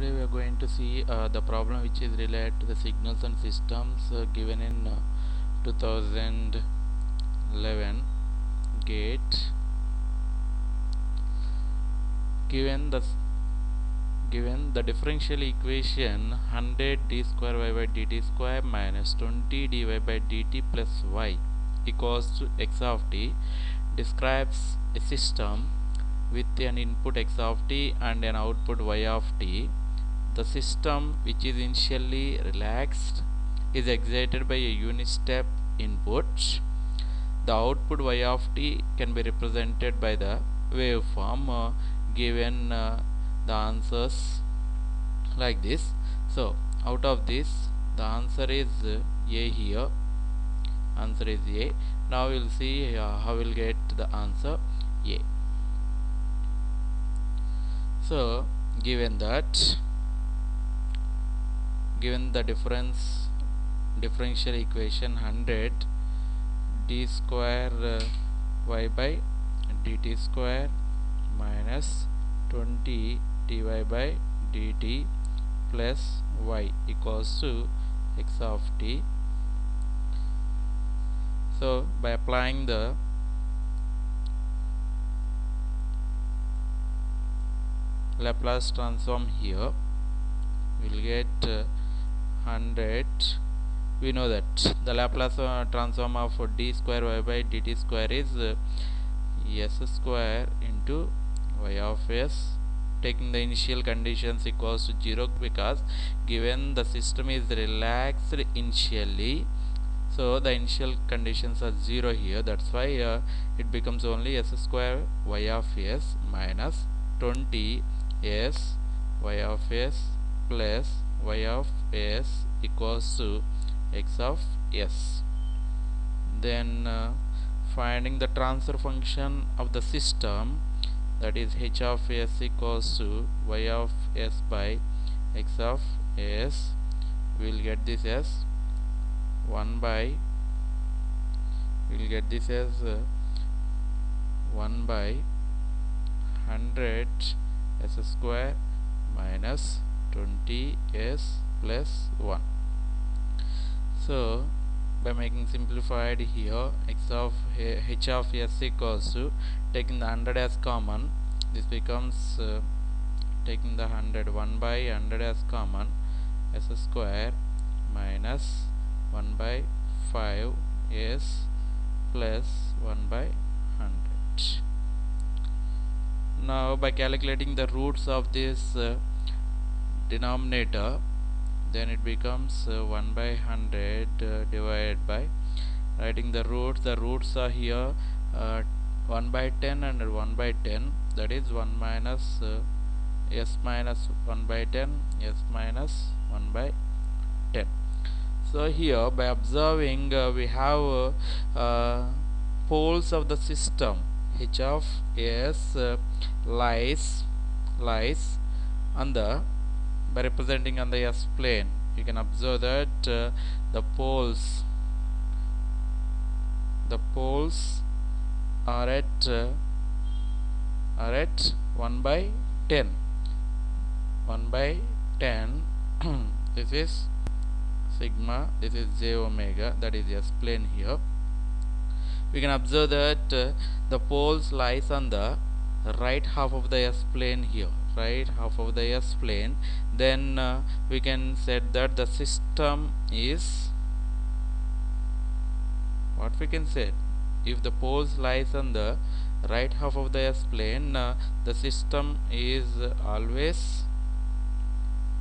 Today we are going to see the problem which is related to the signals and systems given in 2011 GATE. Given the differential equation 100 d square y by dt square minus 20 dy by dt plus y equals to x of t describes a system with an input x of t and an output y of t. The system, which is initially relaxed, is excited by a unit step input. The output y of t can be represented by the waveform given the answers like this. So out of this the answer is A here. Answer is A. Now we'll see how we'll get the answer A. So given the differential equation 100 d square y by dt square minus 20 dy by dt plus y equals to x of t. So by applying the Laplace transform here, we'll get 100. We know that the Laplace transform of d square y by dt square is s square into y of s, taking the initial conditions equals to 0 because given the system is relaxed initially, so the initial conditions are 0 here. That's why it becomes only s square y of s minus 20 s y of s plus y of s equals to x of s. Then finding the transfer function of the system, that is h of s equals to y of s by x of s, we will get this as 1 by 100 s square minus 20 s plus 1. So by making simplified here, x of h of s equals to, taking the 100 as common, this becomes taking the 1 by 100 as common, s square minus 1 by 5 s plus 1 by 100. Now by calculating the roots of this denominator, then it becomes 1 by 100 divided by, writing the roots are here 1 by 10 and 1 by 10, that is 1 minus s minus 1 by 10, s minus 1 by 10. So here by observing we have poles of the system. H of s lies on the, by representing on the s plane, you can observe that the poles are at 1 by 10. 1 by 10 this is sigma, this is j omega, that is s plane here. We can observe that the poles lies on the right half of the s plane here, right half of the s plane. Then we can say that the system is, what we can say, if the poles lies on the right half of the s plane, the system is always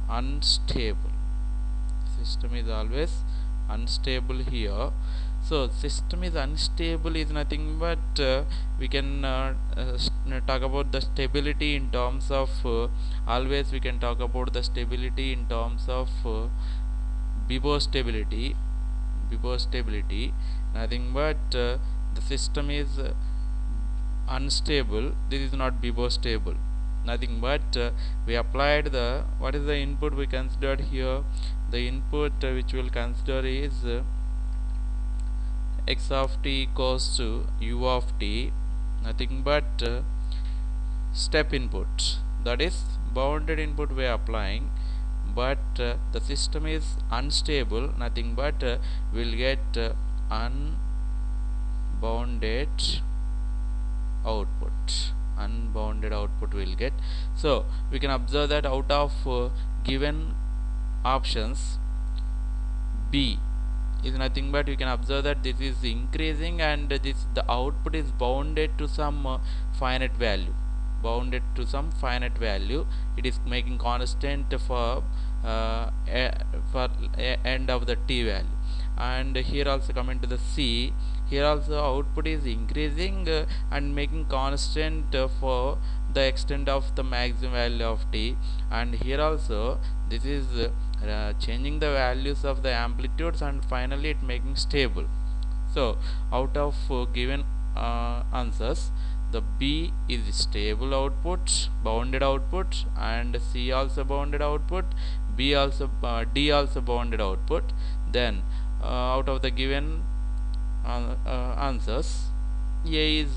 unstable. System is always unstable here. So system is unstable is nothing but we can talk about the stability in terms of always we can talk about the stability in terms of Bibo stability, nothing but the system is unstable. This is not Bibo stable, nothing but we applied the, what is the input we considered here? The input which we will consider is x of t equals to u of t, nothing but step input, that is bounded input we are applying, but the system is unstable, nothing but we'll get unbounded output we'll get. So we can observe that out of given options, B is nothing but you can observe that this is increasing, and the output is bounded to some finite value. It is making constant for end of the t value. And here also coming to the C, here also output is increasing and making constant for the extent of the maximum value of t. And here also this is changing the values of the amplitudes, and finally it making stable. So out of given answers, the B is stable output, bounded output, and C also bounded output, B also D also bounded output. Then out of the given answers, A is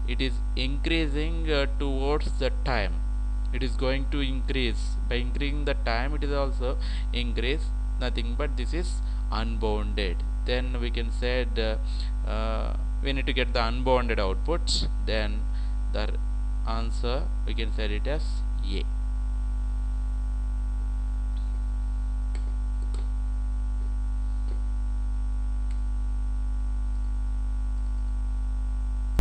it is increasing towards the time. It is going to increase. By increasing the time, it is also increase, nothing but this is unbounded. Then we can say we need to get the unbounded output. Then the answer we can set it as A.